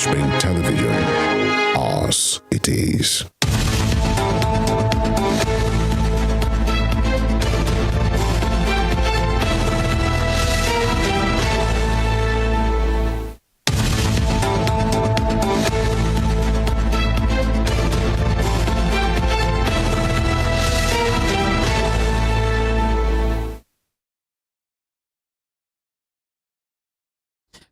Spring Television. Ours it is.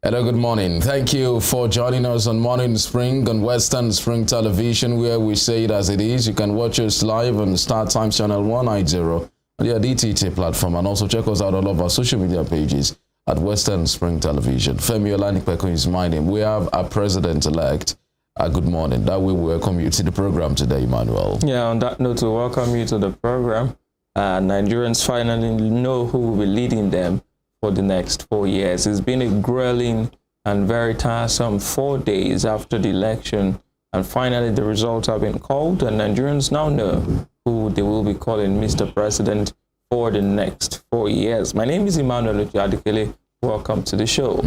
Hello, good morning. Thank you for joining us on Morning Spring on Western Spring Television, where we say it as it is. You can watch us live on Star Times Channel 190 on the DTT platform, and also check us out on all of our social media pages at Western Spring Television. Femi Olanipekun is my name. We have our president-elect. Good morning. That way we welcome you to the program today, Emmanuel. Yeah, on that note, to welcome you to the program. Nigerians finally know who will be leading them for the next 4 years. It's been a grueling and very tiresome 4 days after the election, and finally the results have been called, and Nigerians now know who they will be calling Mr. President for the next 4 years. My name is Emmanuel Adikele. Welcome to the show.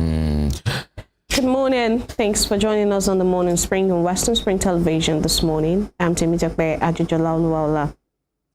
Good morning. Thanks for joining us on the Morning Spring on Western Spring Television this morning. I'm Temijakbe Ajujola.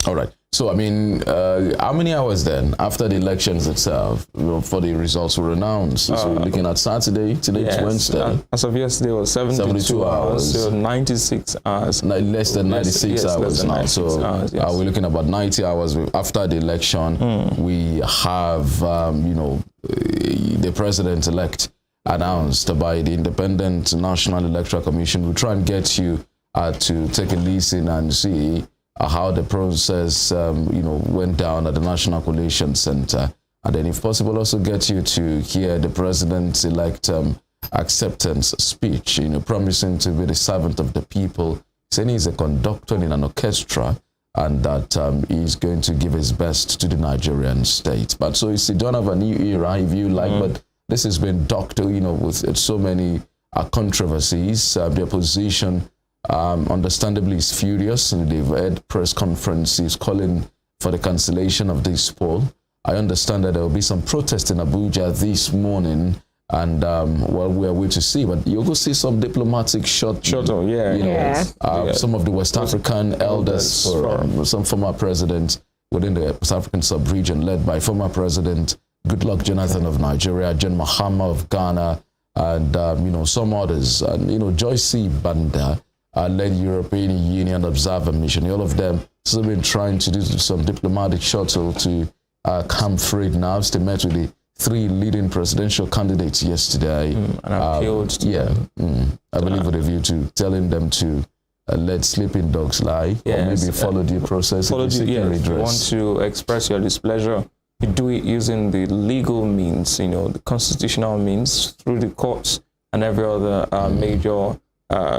All right. So, I mean, how many hours then after the elections itself for the results were announced? So we're looking at Saturday, today's Wednesday. As of yesterday, it was 72 hours, so 96 hours. Less than 96 hours now. 96 so hours, yes. We're looking at about 90 hours after the election. We have, the president-elect announced by the Independent National Electoral Commission. We'll try and get you to take a listen and see how the process, went down at the National Collation Center, and then, if possible, also get you to hear the president-elect acceptance speech. Promising to be the servant of the people, saying he's a conductor in an orchestra, and that he's going to give his best to the Nigerian state. But so it's the dawn of a new era, if you like. But this has been docked, with so many controversies. The opposition understandably is furious, and they've had press conferences calling for the cancellation of this poll. I understand that there will be some protest in Abuja this morning, and we're waiting to see. But you'll go see some diplomatic shuttle, some of the West African elders, some former presidents within the West African sub-region, led by former President Goodluck Jonathan of Nigeria, John Mahama of Ghana, and some others, and Joyce C. Banda, led European Union Observer Mission. All of them still been trying to do some diplomatic shuttle to Camp Fred now. They met with the three leading presidential candidates yesterday. And appealed to I believe with a view to telling them to let sleeping dogs lie, or maybe follow due process. If you want to express your displeasure, you do it using the legal means, the constitutional means, through the courts and every other major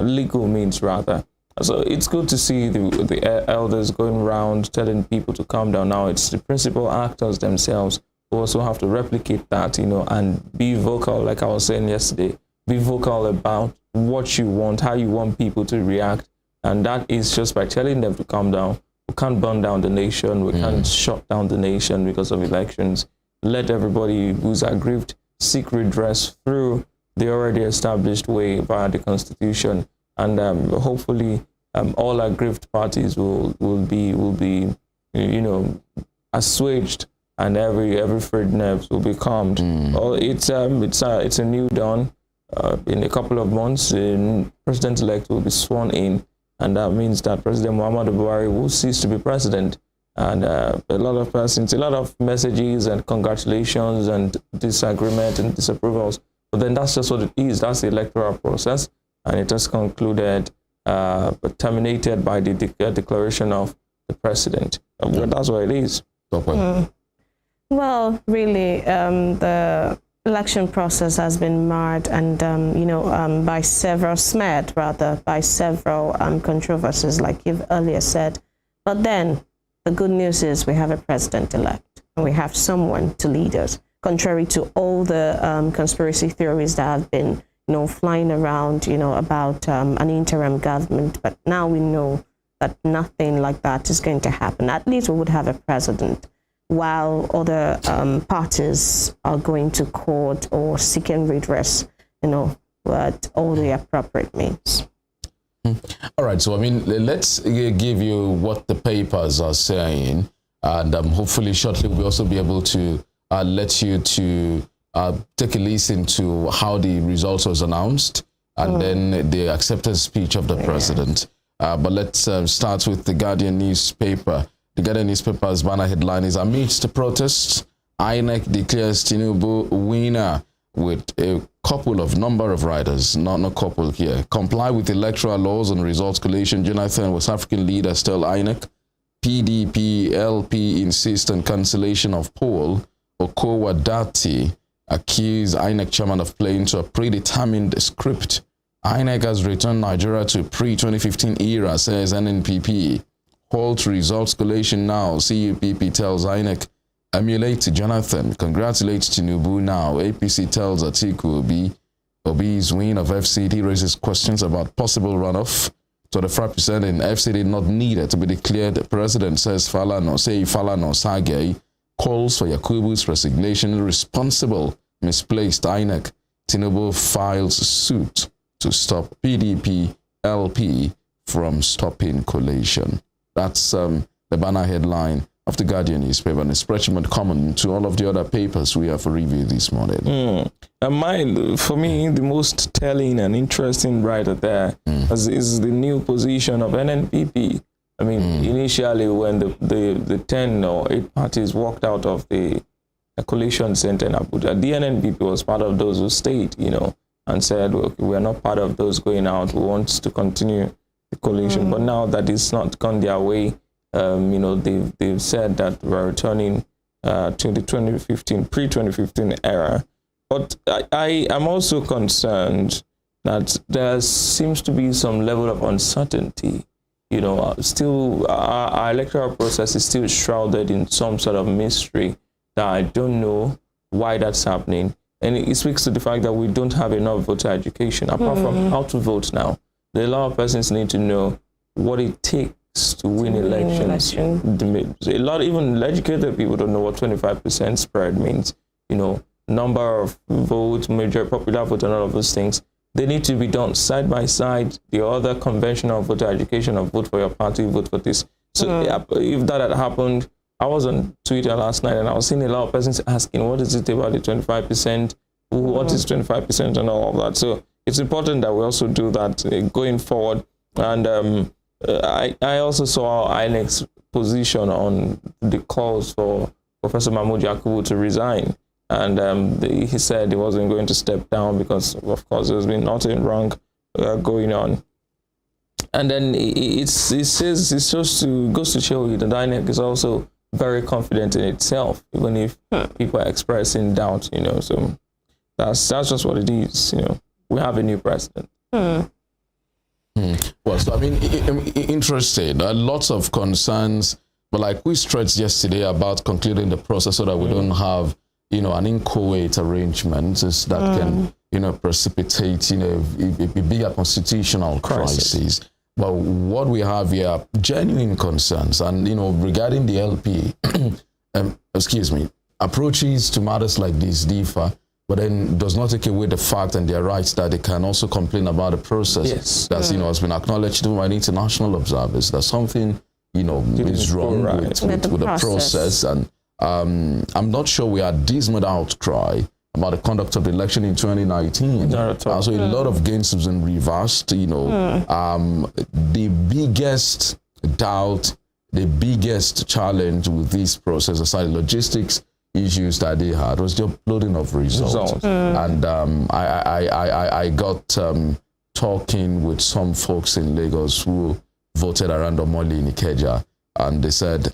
legal means, rather. So it's good to see the elders going around telling people to calm down. Now it's the principal actors themselves who also have to replicate that, and be vocal, like I was saying yesterday. Be vocal about what you want, how you want people to react, and that is just by telling them to calm down. We can't burn down the nation. We can't shut down the nation because of elections. Let everybody who's aggrieved seek redress through the already established way via the Constitution, and hopefully all aggrieved parties will be assuaged, and every frayed nerves will be calmed. It's a new dawn. In a couple of months, the president-elect will be sworn in, and that means that President Muhammadu Buhari will cease to be president. And a lot of persons, a lot of messages and congratulations and disagreement and disapprovals. But then that's just what it is. That's the electoral process, and it has concluded, terminated by the declaration of the president. That's what it is. Well, really, the election process has been marred and, by several controversies, like you've earlier said. But then the good news is we have a president-elect, and we have someone to lead us, contrary to all the conspiracy theories that have been, flying around, about an interim government. But now we know that nothing like that is going to happen. At least we would have a president, while other parties are going to court or seeking redress, what all the appropriate means. All right, so I mean, let's give you what the papers are saying, and hopefully shortly we'll also be able to let you to take a listen to how the results was announced, and then the acceptance speech of the president. But let's start with the Guardian newspaper. The Guardian newspaper's banner headline is, amidst the protests, INEC declares Tinubu winner with a number of riders, not a couple here. Comply with electoral laws and results collation. Jonathan, West African leaders tell INEC. PDP, LP insist on cancellation of poll. Okowa Dati accuse INEC chairman of playing to a predetermined script. INEC has returned Nigeria to pre-2015 era, says NNPP. Halt results collation now. CUPP tells INEC. Emulate Jonathan, congratulates Tinubu now. APC tells Atiku Obi's win of FCT raises questions about possible runoff. 25% in FCT not needed to be declared. President says Falana Sage calls for Yakubu's resignation responsible. Misplaced INEC. Tinubu files suit to stop PDP LP from stopping collation. That's the banner headline of the Guardian newspaper, and it's pretty much common to all of the other papers we have for review this morning. And for me, the most telling and interesting writer there is the new position of NNPP. I mean, initially when the 10 or 8 parties walked out of the coalition center in Abuja, the NNPP was part of those who stayed, and said, well, we're not part of those going out. We want to continue the coalition. But now that it's not gone their way, they've said that we're returning to the pre-2015 era. But I am also concerned that there seems to be some level of uncertainty. Still our electoral process is still shrouded in some sort of mystery that I don't know why that's happening. And it speaks to the fact that we don't have enough voter education, apart from how to vote now. A lot of persons need to know what it takes to win elections. A lot, even educated people don't know what 25% spread means. Number of votes, major popular vote, and all of those things. They need to be done side by side. The other conventional voter education of vote for your party, vote for this. So if that had happened, I was on Twitter last night and I was seeing a lot of persons asking, what is it about the 25%? What is 25% and all of that? So it's important that we also do that going forward. And I also saw INEC's position on the calls for Professor Mahmoud Yakubu to resign. And he said he wasn't going to step down because, of course, there's been nothing wrong going on. And then it goes to show you that INEC is also very confident in itself, even if people are expressing doubt, So that's just what it is, We have a new president. Well, so I mean, interesting. Lots of concerns, but like we stressed yesterday about concluding the process so that we don't have, an inchoate arrangement that can, precipitate, a bigger constitutional crisis. But what we have here are genuine concerns, and regarding the LP, approaches to matters like this differ. But then does not take away the fact and their rights that they can also complain about the process. Yes. That's, has been acknowledged by international observers that something, is wrong with the process. And I'm not sure we had dismal outcry about the conduct of the election in 2019. Not at all. So a lot of gains have been reversed, The biggest doubt, the biggest challenge with this process, aside logistics, issues that they had was the uploading of results. And I got talking with some folks in Lagos who voted around Omoli in Ikeja, and they said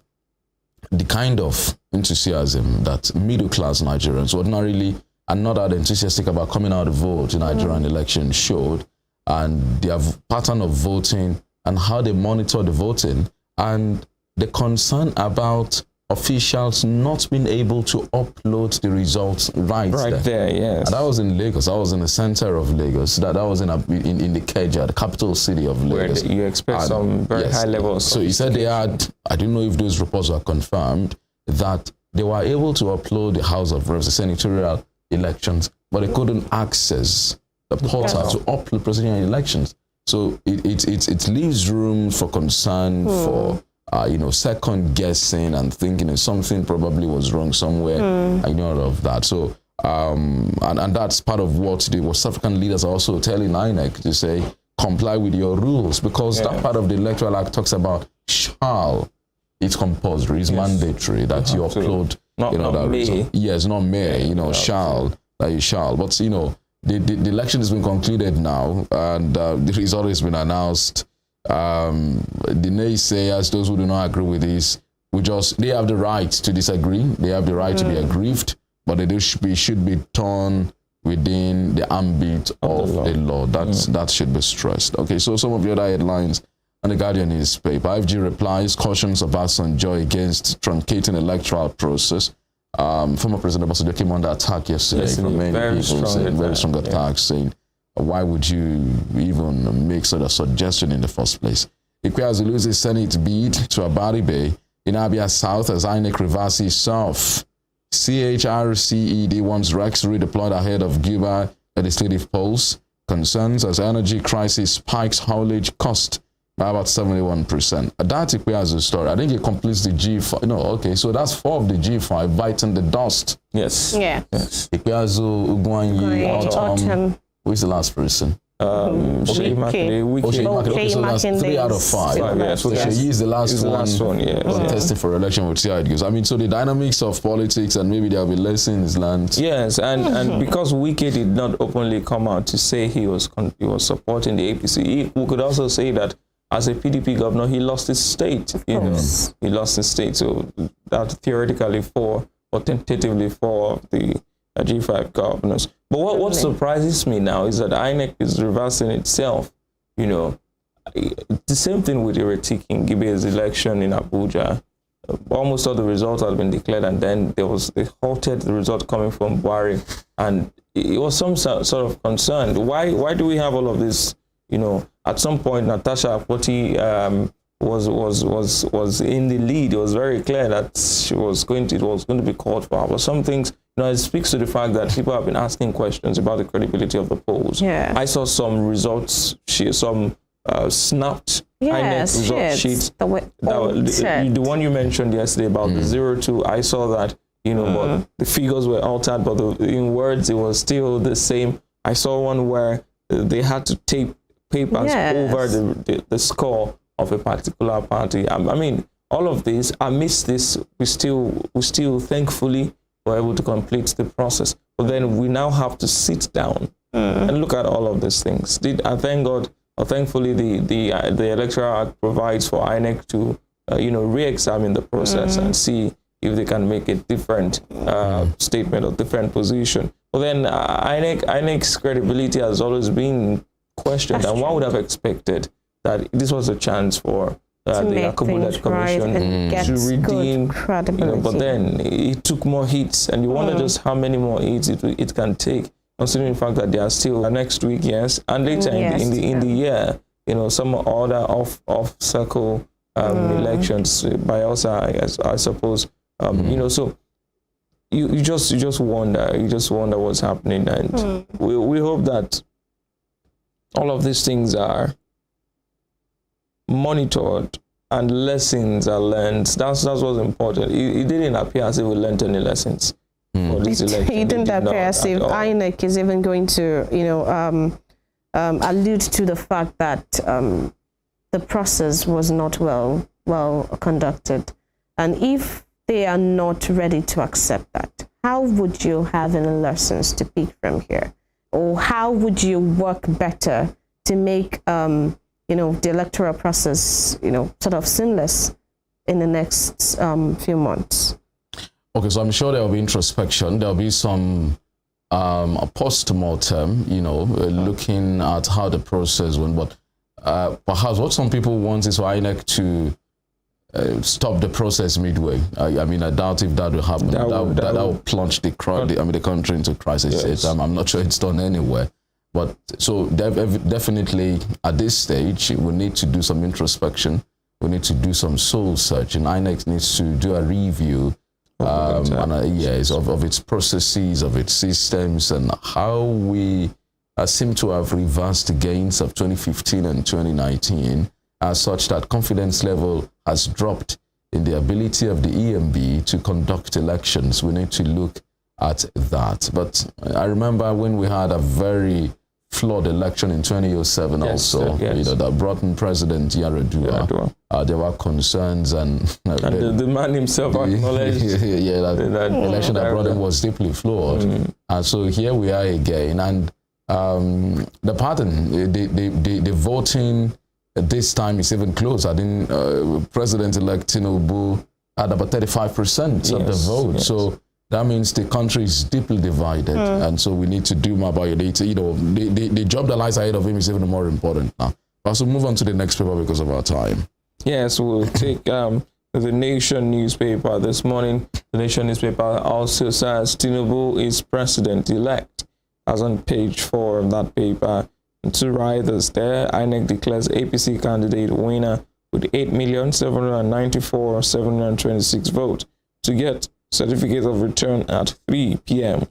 the kind of enthusiasm that middle-class Nigerians ordinarily are not that enthusiastic about coming out to vote in Nigerian elections showed, and their pattern of voting and how they monitor the voting, and the concern about officials not being able to upload the results right there, yes. And that was in Lagos. I was in the center of Lagos. That was in the Ikeja, the capital city of Lagos. Where you expect some very high levels. So he said they had, I don't know if those reports are confirmed, that they were able to upload the House of Reps, the senatorial elections, but they couldn't access the portal to up the presidential elections. So it leaves room for concern, for second guessing and thinking something probably was wrong somewhere. I know all of that. So and that's part of what the West African leaders are also telling INEC to say, comply with your rules, because that part of the Electoral Act talks about shall. It's compulsory, it's mandatory that you upload. Not may. Yes, not may, shall, that you shall. But, the election has been concluded now, and the result has been announced. The naysayers, those who do not agree with this, they have the right to disagree. They have the right to be aggrieved, but they should be torn within the ambit of the law. That should be stressed. Okay, so some of the other headlines on the Guardian newspaper. IFG replies, cautions of Obasanjo against truncating electoral process. Former President Obasanjo came under attack yesterday from many people, saying very strong attack, saying, why would you even make such a suggestion in the first place? Ikpeazu loses Senate bid to Abaribe in Abia South as INEC reverses itself. CHRCED wants Rex redeployed ahead of Cuba legislative polls. Concerns as energy crisis spikes haulage cost by about 71%. That's Ikpeazu's story. I think it completes the G5. So that's 4 of the G5 biting the dust. Yes. Yeah. Yes. Ikpeazu, Ugwanyi, Autumn. Who is the last person? Sheyi Makinde. So that's 3 out of 5. So Sheyi is the last one. Contesting for election. We'll see how it goes. So the dynamics of politics, and maybe there will be lessons learned. Yes, and because Wike did not openly come out to say he was supporting the APC, we could also say that as a PDP governor, he lost his state. He lost his state. So that theoretically or tentatively for the G5 governors. But what surprises me now is that INEC is reversing itself. The same thing with Ireti Kingibe's election in Abuja. Almost all the results had been declared, and then they halted the result coming from Buhari, and it was some sort of concern. Why do we have all of this? At some point, Natasha Akpoti was in the lead. It was very clear that it was going to be called for. But some things, it speaks to the fact that people have been asking questions about the credibility of the polls. Yeah. I saw some results, some snapped INEC result sheets. The one you mentioned yesterday about the 0-2, I saw that, but the figures were altered, but in words, it was still the same. I saw one where they had to tape papers over the score of a particular party. All of this, amidst this, we still thankfully were able to complete the process. But then we now have to sit down and look at all of these things. I thank God, or thankfully the Electoral Act provides for INEC to re-examine the process and see if they can make a different statement or different position. But then INEC's credibility has always been questioned, and one would have expected that this was a chance for the Yakubu-led commission to redeem, but then it took more hits, and you wonder just how many more hits it can take, considering the fact that there are still next week, and later in the year, some other off-circle elections by us, I suppose, so you just wonder what's happening, and we hope that all of these things are monitored and lessons are learned. That's what's important. It didn't appear as if we learned any lessons for this election. It didn't appear as if INEC is even going to, allude to the fact that the process was not well conducted. And if they are not ready to accept that, how would you have any lessons to pick from here? Or how would you work better to make the electoral process, sort of seamless in the next few months? Okay, so I'm sure there will be introspection. There will be some post-mortem, looking at how the process went. But perhaps what some people want is for INEC to stop the process midway. I doubt if that will happen. That will plunge the country into crisis. Yes. I'm not sure it's done anywhere. But so definitely at this stage, we need to do some introspection. We need to do some soul searching. INEC needs to do a review of its processes, of its systems, and how we seem to have reversed the gains of 2015 and 2019, as such that confidence level has dropped in the ability of the EMB to conduct elections. We need to look at that. But I remember when we had a very flawed election in 2007 also, that brought in President Yar'Adua. There were concerns and the man himself acknowledged that election that brought in was deeply flawed. And so here we are again. And the pattern, the voting this time is even closer. I think President-elect Tinubu had about 35% of the vote. So that means the country is deeply divided, and so we need to do more about it. The job that lies ahead of him is even more important now. But so move on to the next paper because of our time. Yes, we'll take the Nation newspaper this morning. The Nation newspaper also says Tinubu is president-elect, as on page 4 of that paper. And two writers there, INEC declares APC candidate winner with 8,794,726 votes to get certificate of return at 3 p.m.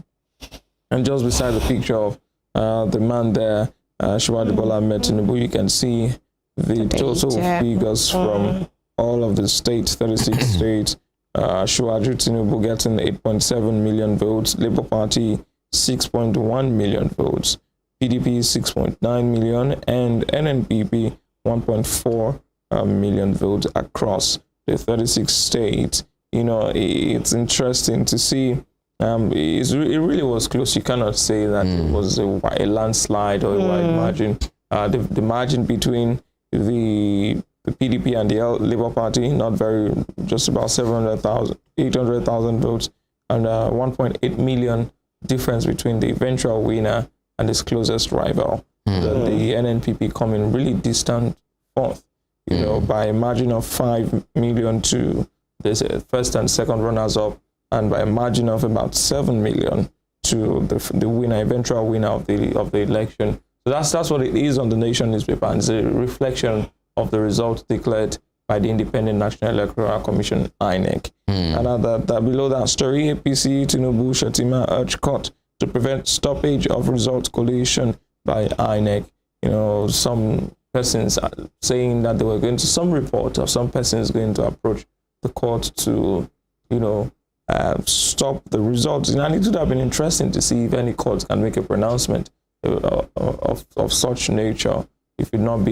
And just beside the picture of the man there, Asiwaju Bola Ahmed Tinubu, you can see the total figures from all of the states, 36 states. Asiwaju Tinubu getting 8.7 million votes, Labour Party 6.1 million votes, PDP 6.9 million, and NNPP 1.4 million votes across the 36 states. It's interesting to see. It really was close. You cannot say that it was a landslide or a wide margin. The margin between the PDP and the Labour Party, not very, just about 800,000 votes, and 1.8 million difference between the eventual winner and his closest rival. The NNPP coming really distant fourth, by a margin of 5 million to this first and second runners-up, and by a margin of about 7 million to the winner, eventual winner of the election. So that's what it is on the Nation newspaper, and it's a reflection of the results declared by the Independent National Electoral Commission, INEC. And that below that story, APC, Tinubu, Shettima urge court to prevent stoppage of results collation by INEC. Some persons are saying that they were going to, some report of some persons going to approach the court to, stop the results. And it would have been interesting to see if any court can make a pronouncement of such nature. It would not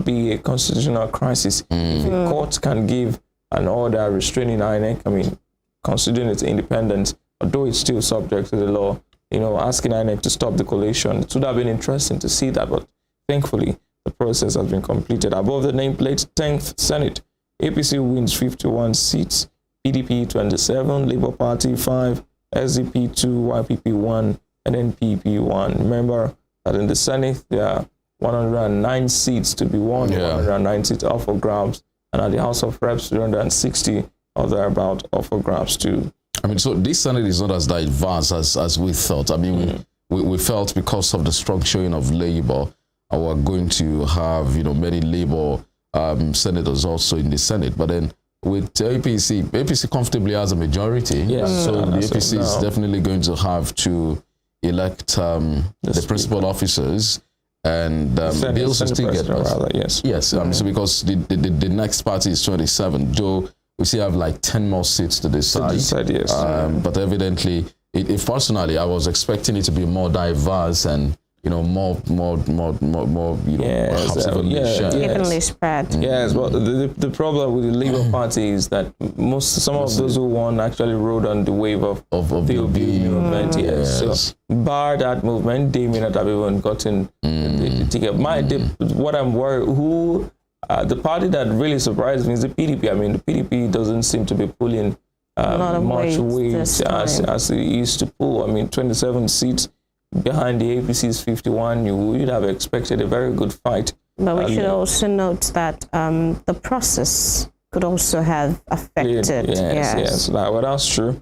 be a constitutional crisis. If a court can give an order restraining INEC, considering its independence, although it's still subject to the law, asking INEC to stop the collation, it would have been interesting to see that. But thankfully, the process has been completed. Above the nameplate, 10th Senate, APC wins 51 seats, PDP 27, Labour Party 5, SDP 2, YPP 1, and NPP 1. Remember that in the Senate, there are 109 seats to be won, 109 seats up for grabs, and at the House of Reps, 360 or thereabout up for grabs too. So this Senate is not as diverse as we thought. We felt because of the strong showing of Labour, we're going to have, many Labour senators also in the Senate. But then with APC comfortably has a majority. So the APC is definitely going to have to elect the principal officers, and they also still get so because the next party is 27, though we still have like 10 more seats to decide. But evidently, if personally, I was expecting it to be more diverse and more evenly spread. Yes, but the problem with the Labour Party is that some of those who won actually rode on the wave of the OB movement. So bar that movement, they may not have even gotten the ticket. What I'm worried, the party that really surprised me is the PDP. The PDP doesn't seem to be pulling much weight as it used to pull. 27 seats behind the APC's 51, you would have expected a very good fight. But we should also note that the process could also have affected. Yes. Well, that's true.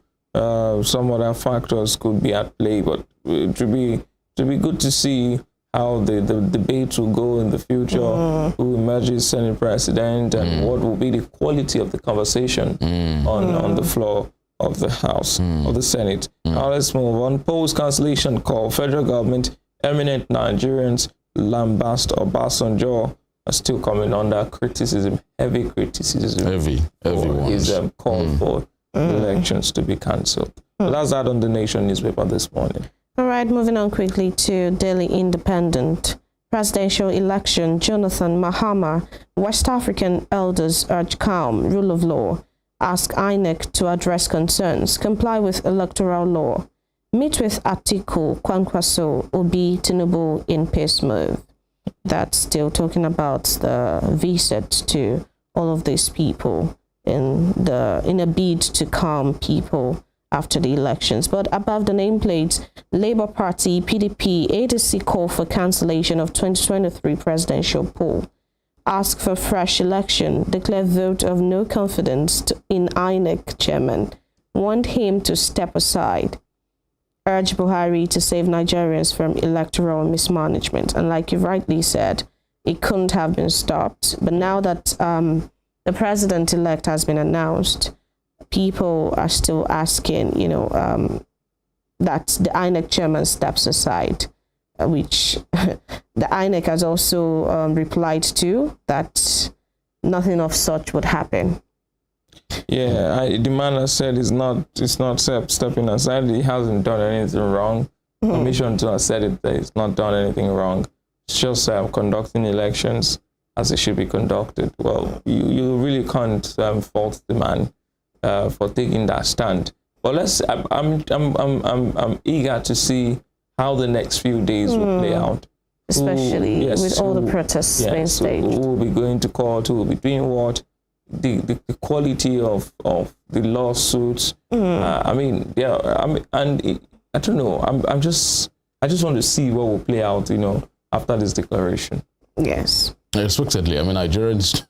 Some other factors could be at play, but to be good to see how the debate will go in the future, who emerges Senate President, and what will be the quality of the conversation on the floor of the House of the Senate. Now let's move on. Polls cancellation call. Federal government eminent Nigerians lambast Obasanjo are still coming under criticism, heavy criticism. Heavy ones. His call for elections to be cancelled. So that's that on the Nation newspaper this morning. All right, moving on quickly to Daily Independent. Presidential election, Jonathan Mahama, West African elders urge calm, rule of law, ask INEC to address concerns, comply with electoral law, meet with Atiku, Kwankwaso, Obi, Tinubu in peace move. That's still talking about the visit to all of these people in a bid to calm people after the elections. But above the nameplates, Labour Party, PDP, ADC call for cancellation of 2023 presidential poll. Ask for fresh election, declare vote of no confidence in INEC chairman. Want him to step aside. Urge Buhari to save Nigerians from electoral mismanagement. And like you rightly said, it couldn't have been stopped. But now that the president-elect has been announced, people are still asking, that the INEC chairman steps aside, which the INEC has also replied to, that nothing of such would happen. Yeah, the man has said it's not stepping aside. He hasn't done anything wrong. Commission to have said it that he's not done anything wrong. It's just conducting elections as it should be conducted. Well, you really can't fault the man for taking that stand. But I'm eager to see how the next few days will play out. Especially with all the protests being staged. Who will be going to court, who will be doing what, the quality of the lawsuits. I don't know. I just want to see what will play out, after this declaration. Yes. Expectedly, Nigerians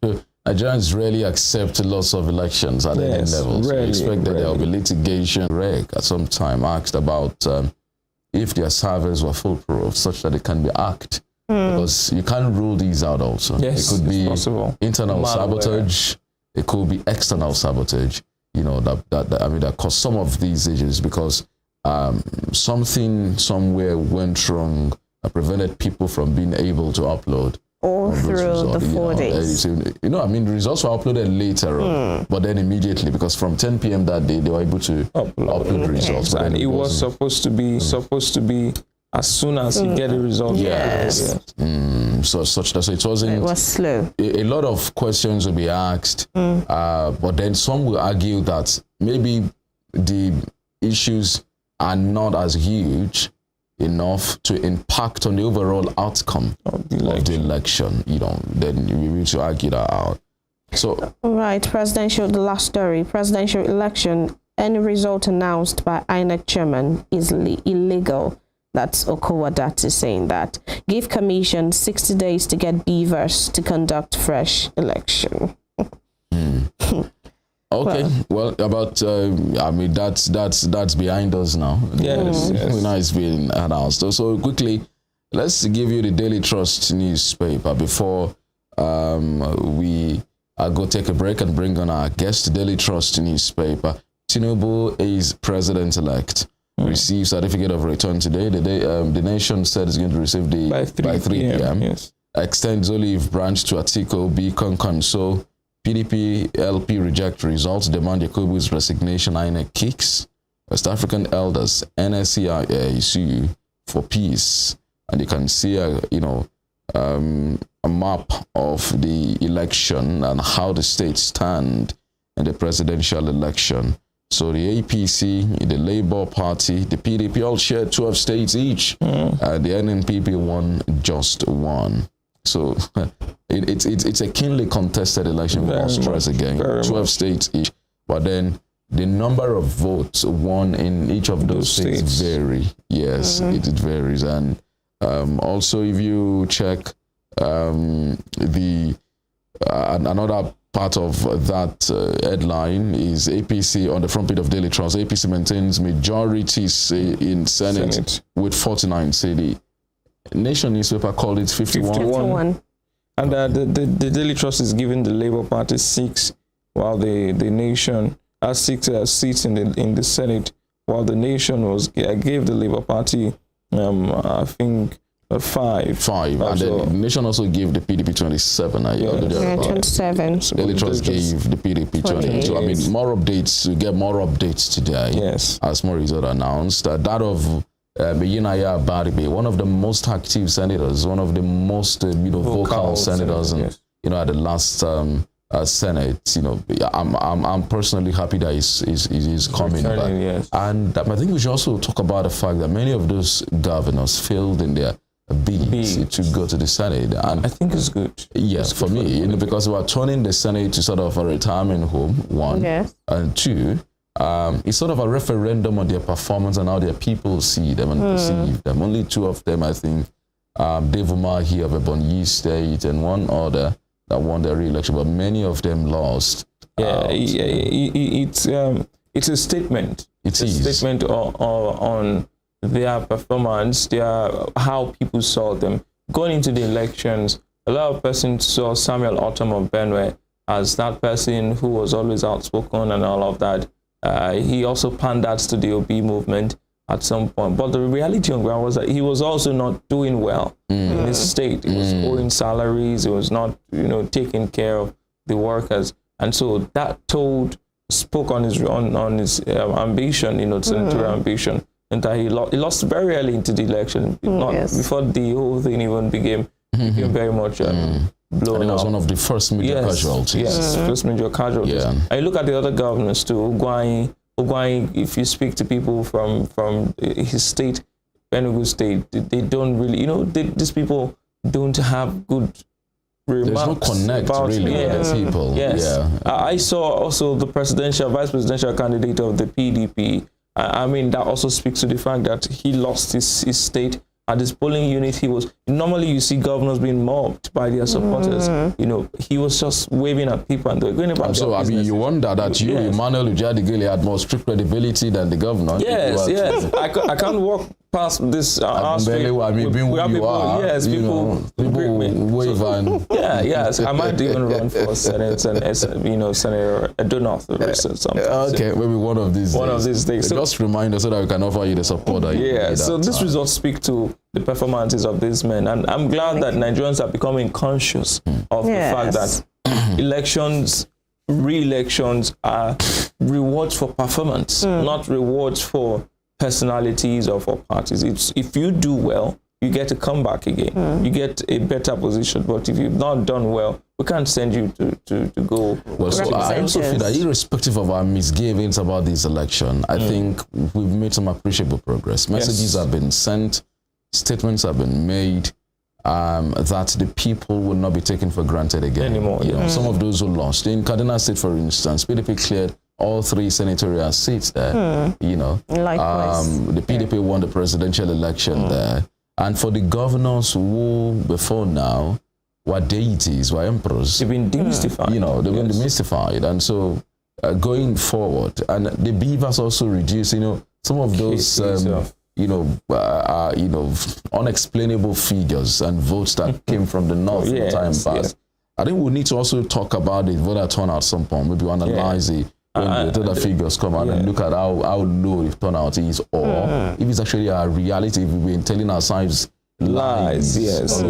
rarely accept lots of elections at any level. So I expect that there will be litigation. Reg at some time asked about if their servers were foolproof, such that it can be hacked. Because you can't rule these out also. Yes, it could be possible. Internal sabotage. It could be external sabotage. That caused some of these issues because something somewhere went wrong that prevented people from being able to upload. All through the 4 days. The results were uploaded later on, but then immediately, because from 10 p.m. that day, they were able to upload results. And it was supposed to be as soon as you get the results. Yes. So it wasn't. It was slow. A lot of questions will be asked, but then some will argue that maybe the issues are not as huge enough to impact on the overall outcome of the election. Then we need to argue that out. So, right, the last story, presidential election, any result announced by INEC chairman is illegal. That's Okowa Dati saying that. Give commission 60 days to get beavers to conduct fresh election. Okay, well about that's behind us now. Yes. Now it's been announced. So quickly, let's give you the Daily Trust newspaper before we go take a break and bring on our guest. Daily Trust newspaper. Tinubu is president-elect. Receive certificate of return today. The Nation said it's going to receive by 3 p.m. Yes. Extends olive branch to Atiku, B. Konkonso. PDP LP reject results, demand Yakubu's resignation. INEC kicks. West African elders, NSCIA sue for peace. And you can see a map of the election and how the states stand in the presidential election. So the APC, the Labour Party, the PDP all share 12 states each. The NNPP won just one. So it's a keenly contested election. We must stress again. 12 states each, but then the number of votes won in each of those states vary. Yes, it varies, and also if you check another part of that headline is APC on the front page of Daily Trust. APC maintains majorities in Senate with 49. Say the Nation newspaper called it 51. And the Daily Trust is giving the Labour Party 6, while the Nation has 6 seats in the Senate, while the Nation gave the Labour Party I think 5. 5, and then the nation also gave the PDP 27. Yeah, 27. Daily Trust gave the PDP 22. I mean, more updates. We get more updates today. Yes. As more results announced. That of Yinaya Baribe, one of the most active senators, one of the most vocal senators, and at the last Senate. I'm personally happy that he's coming back. Yes. And I think we should also talk about the fact that many of those governors failed in their bid to go to the Senate, and I think it's good. Yes, for me, because we are turning the Senate to sort of a retirement home, one, and two, it's sort of a referendum on their performance and how their people see them and perceive them. Only 2 of them, I think, Dave Umahi of Ebonyi State and one other that won their re-election, but many of them lost. It's a statement. It's a statement on their performance, how people saw them. Going into the elections, a lot of persons saw Samuel Otom of Benue as that person who was always outspoken and all of that. He also pandered to the Obi movement at some point. But the reality on ground was that he was also not doing well in his state. He was owing salaries. He was not, taking care of the workers. And so that spoke on his ambition, senatorial ambition. And that he lost very early into the election, before the whole thing even became very much blown up. It was one of the first major casualties. Yes, first major casualties. Yeah. I look at the other governors too. Ugwai, if you speak to people from his state, Enugu State, they don't really, these people don't have good remarks. There's no connect really with the people. Yes. Yeah. I saw also the vice presidential candidate of the PDP. I mean, that also speaks to the fact that he lost his state. At his polling unit, normally you see governors being mobbed by their supporters. He was just waving at people and they were going about their business. I mean, you wonder that Emmanuel Ujadi had more strict credibility than the governor. Yes. I can't walk past this street. People wave and yes. I might even run for Senate and Senator Adonoth or something. Okay, maybe one of these days. So just remind us so that we can offer you the support that you need. So this results speak to the performances of these men, and I'm glad that Nigerians are becoming conscious of the fact that re-elections are rewards for performance, not rewards for personalities or for parties. If you do well, you get to come back again. You get a better position. But if you've not done well, we can't send you to go. Well, so I also feel that irrespective of our misgivings about this election, I think we've made some appreciable progress. Messages have been sent, statements have been made, that the people will not be taken for granted again. Anymore. Some of those who lost. In Kaduna State, for instance, PDP cleared all 3 senatorial seats there. Likewise. The PDP won the presidential election there. And for the governors who, before now, were deities, were emperors. They've been demystified. They've been demystified. And so going forward, and the beavers also reduced, some of those, unexplainable figures and votes that came from the north in time past. I think we need to also talk about the voter turnout at some point. Maybe analyze it. When the figures come out and look at how low the turnout is, or if it's actually a reality, if we've been telling ourselves lies. Yes.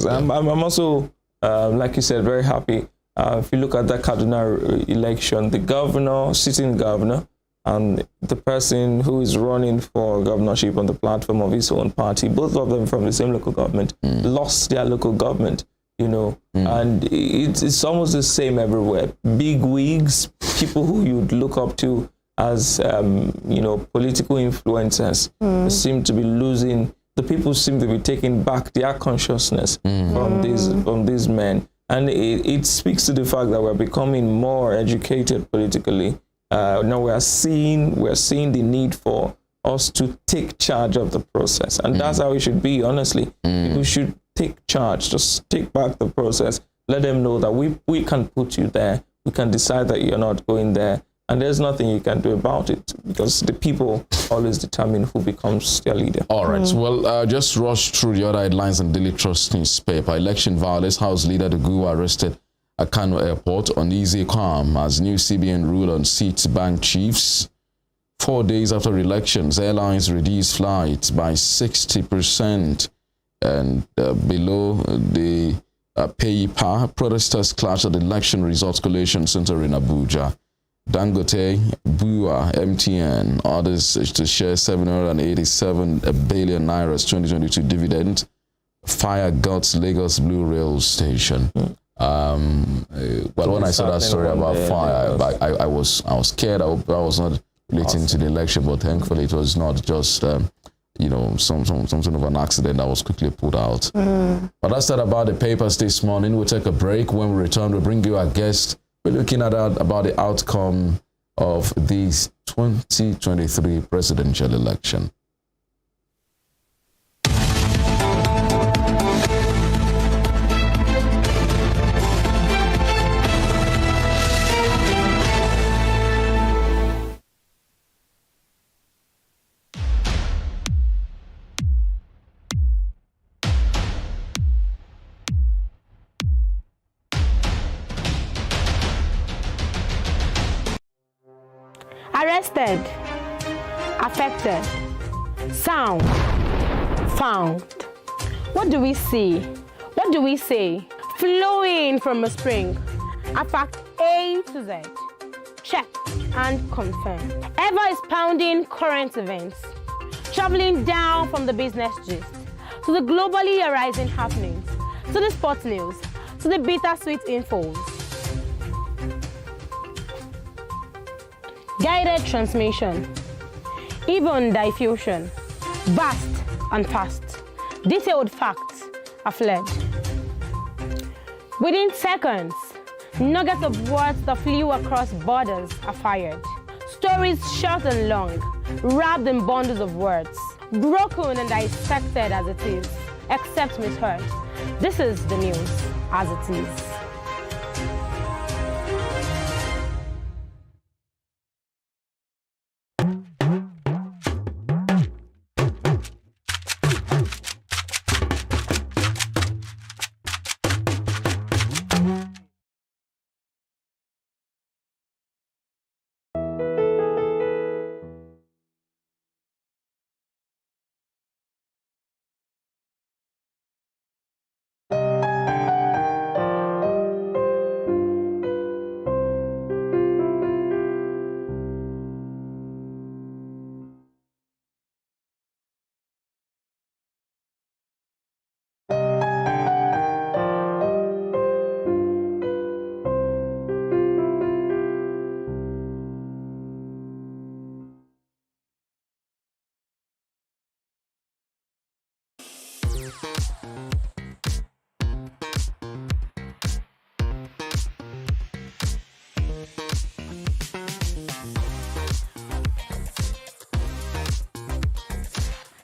I'm also, like you said, very happy. If you look at that Kaduna election, the sitting governor, and the person who is running for governorship on the platform of his own party, both of them from the same local government, lost their local government. And it's almost the same everywhere. Big wigs, people who you'd look up to as, political influencers seem to be losing. The people seem to be taking back their consciousness from these men. And it speaks to the fact that we're becoming more educated politically. Now we're seeing the need for us to take charge of the process. And that's how it should be, honestly. People should take charge, just take back the process. Let them know that we can put you there. We can decide that you're not going there. And there's nothing you can do about it because the people always determine who becomes their leader. All right. Well, just rush through the other headlines and Daily Trust newspaper. Election violence. House leader Dugu arrested at Kano Airport. Uneasy calm as new CBN rule on seats bank chiefs. 4 days after elections, airlines reduced flights by 60% and below the pay-per. Protesters clashed at the election results collation center in Abuja. Dangote, Bua, MTN, others to share 787 billion naira's 2022 dividend. Fire guts Lagos Blue Rail Station. Well, when I saw that story about fire, I was scared. I was not relating to the election, but thankfully it was not just something of an accident that was quickly put out. But that's that about the papers this morning. We'll take a break. When we return, we'll bring you our guest. We're looking at about the outcome of this 2023 presidential election. Arrested, affected, sound, found. What do we see? What do we say? Flowing from a spring. A fact A to Z. Check and confirm. Ever expounding current events. Traveling down from the business gist to the globally arising happenings, to the sports news, to the bittersweet infos. Guided transmission, even diffusion, vast and fast, detailed facts are fled. Within seconds, nuggets of words that flew across borders are fired. Stories short and long, wrapped in bundles of words, broken and dissected as it is, except misheard. This is the news as it is.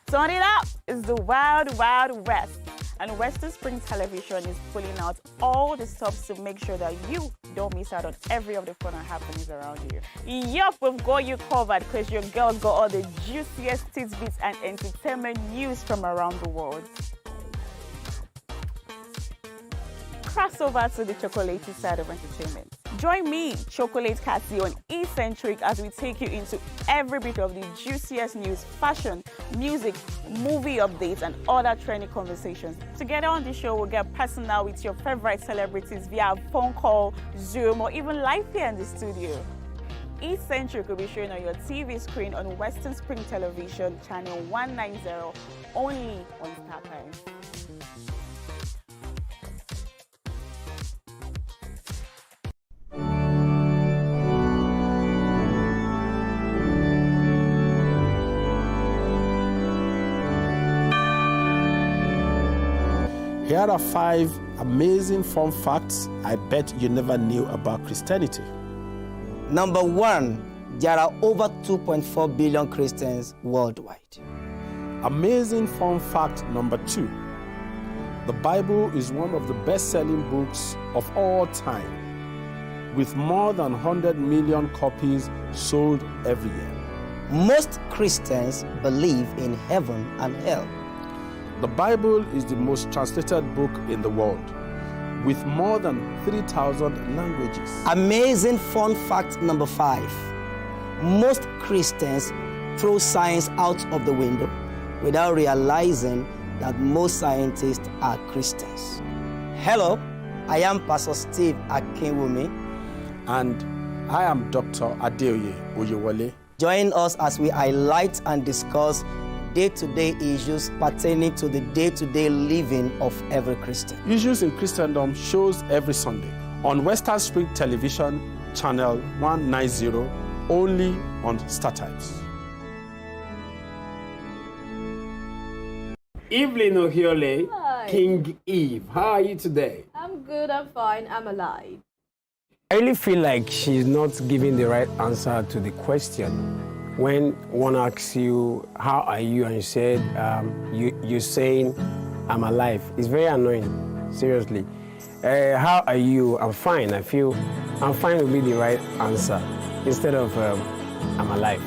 Turn it up! It's the Wild Wild West, and Western Spring Television is pulling out all the stops to make sure that you don't miss out on every of the fun and happenings around you. Yup, we've got you covered because your girls got all the juiciest tidbits and entertainment news from around the world. Cross over to the chocolatey side of entertainment. Join me, Chocolate Cassie, on Eccentric as we take you into every bit of the juiciest news, fashion, music, movie updates, and other trending conversations. Together on the show, we'll get personal with your favorite celebrities via phone call, Zoom, or even live here in the studio. Eccentric will be shown on your TV screen on Western Spring Television, channel 190, only on StarTimes. Here are 5 amazing fun facts I bet you never knew about Christianity. Number 1, there are over 2.4 billion Christians worldwide. Amazing fun fact number 2. The Bible is one of the best-selling books of all time, with more than 100 million copies sold every year. Most Christians believe in heaven and hell. The Bible is the most translated book in the world, with more than 3,000 languages. Amazing fun fact number 5. most Christians throw science out of the window without realizing that most scientists are Christians. Hello, I am Pastor Steve Akinwumi. And I am Dr. Adeoye Oyewole. Join us as we highlight and discuss day-to-day issues pertaining to the day-to-day living of every Christian. Issues in Christendom shows every Sunday on Western Spring Television, channel 190, only on StarTimes. Evelyn Ohiole, Hi. King Eve. How are you today? I'm good, I'm fine, I'm alive. I really feel like she's not giving the right answer to the question. When one asks you, how are you? And you said, you're saying, I'm alive. It's very annoying, seriously. How are you? I'm fine. I feel I'm fine will be the right answer instead of I'm alive.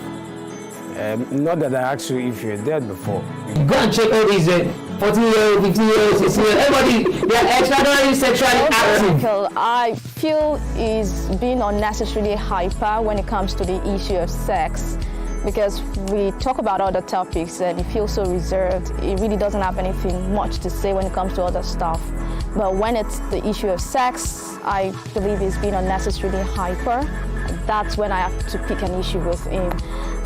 Not that I asked you if you're dead before. Go and check all these 14-year-old, 15-year-old, 16-year-old, everybody, they are extraordinarily sexually active. I feel is being unnecessarily hyper when it comes to the issue of sex, because we talk about other topics and he feels so reserved. He really doesn't have anything much to say when it comes to other stuff. But when it's the issue of sex, I believe he's being unnecessarily hyper. That's when I have to pick an issue with him.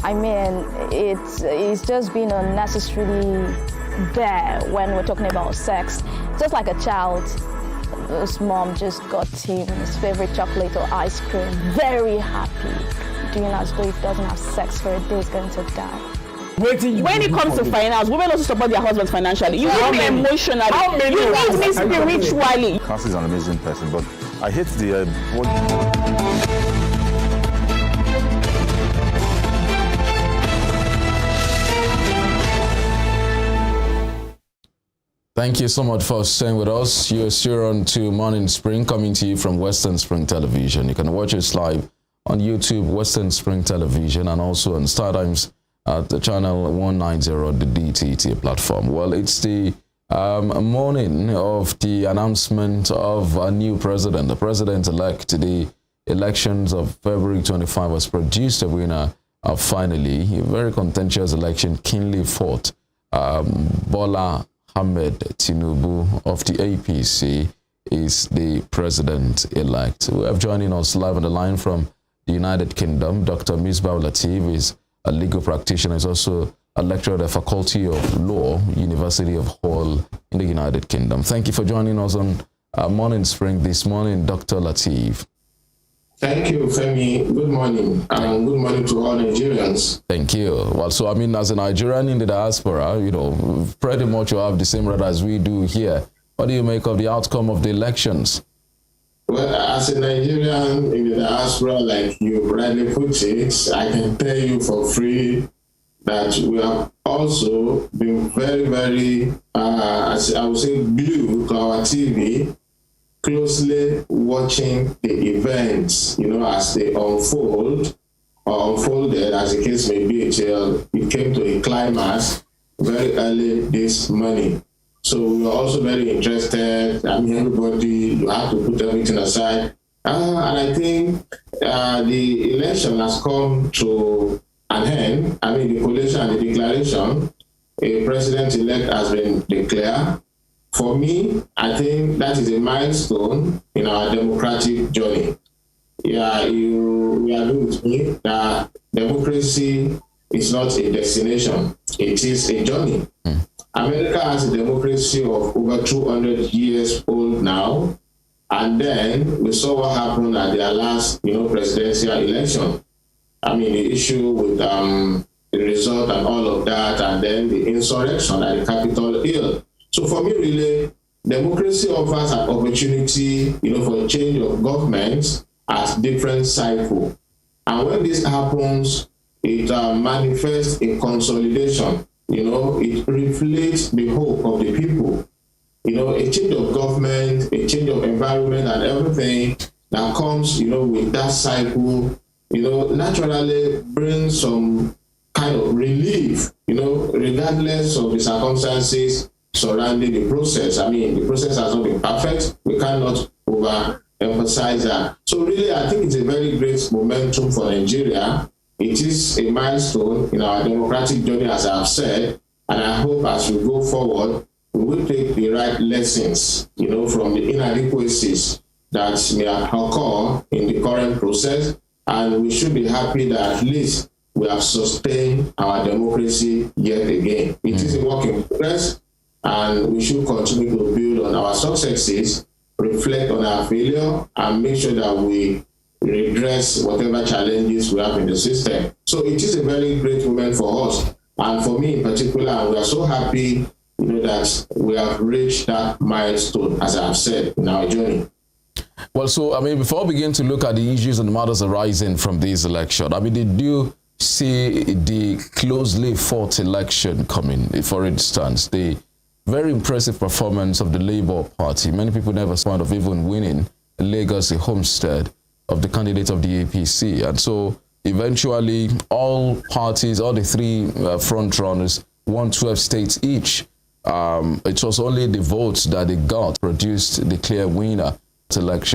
I mean, it's just being unnecessarily there when we're talking about sex. Just like a child, his mom just got him his favorite chocolate or ice cream, very happy, doing as though if he doesn't have sex for a day, he's going to die. When it comes to finance, women also support their husbands financially. You need me emotionally. You need me spiritually. Cassie is an amazing person, but I hate the Thank you so much for staying with us. You're still on to Morning Spring, coming to you from Western Spring Television. You can watch us live on YouTube, Western Spring Television, and also on StarTimes at the channel 190, the DTT platform. Well, it's the morning of the announcement of a new president. The president-elect, the elections of February 25 was produced. A winner finally. A very contentious election, keenly fought. Bola Ahmed Tinubu of the APC is the president-elect. We have joining us live on the line from the United Kingdom. Dr. Misbah Lateef is a legal practitioner. He's also a lecturer at the Faculty of Law, University of Hull in the United Kingdom. Thank you for joining us on Morning Spring this morning, Dr. Lateef. Thank you, Femi. Good morning, and good morning to all Nigerians. Thank you. Well, so I mean, as a Nigerian in the diaspora, you know, pretty much you have the same right as we do here. What do you make of the outcome of the elections? Well, as a Nigerian in the diaspora, like you rightly put it, I can tell you for free that we have also been very, very, as I would say, glued to our TV, closely watching the events, you know, as they unfold or unfolded, as the case may be, till it came to a climax very early this morning. So we are also very interested. I mean, everybody, you have to put everything aside. And I think the election has come to an end. I mean, the collation and the declaration, a president-elect has been declared. For me, I think that is a milestone in our democratic journey. Yeah, you agree with me that democracy is not a destination, it is a journey. America has a democracy of over 200 years old now, and then we saw what happened at their last, you know, presidential election. I mean, the issue with the result and all of that, and then the insurrection at the Capitol Hill. So for me, really, democracy offers an opportunity, you know, for a change of governments at different cycles. And when this happens, it manifests in consolidation. You know, it reflects the hope of the people. You know, a change of government, a change of environment and everything that comes, you know, with that cycle, you know, naturally brings some kind of relief, you know, regardless of the circumstances surrounding the process. I mean, the process has not been perfect. We cannot overemphasize that. So really, I think it's a very great momentum for Nigeria it is a milestone in our democratic journey, as I've said, and I hope as we go forward, we will take the right lessons, from the inadequacies that may occur in the current process, and we should be happy that at least we have sustained our democracy yet again. It is a work in progress, and we should continue to build on our successes, reflect on our failure, and make sure that we redress whatever challenges we have in the system. So it is a very great moment for us, and for me in particular, we are so happy that we have reached that milestone, as I have said, in our journey. Well, so, before we begin to look at the issues and the matters arising from this election, did you see the closely fought election coming? For instance, the very impressive performance of the Labour Party. Many people never thought of even winning a legacy homestead of the candidate of the APC. And so eventually all parties, all the three front runners, won 12 states each. It was only the votes that they got produced the clear winner election.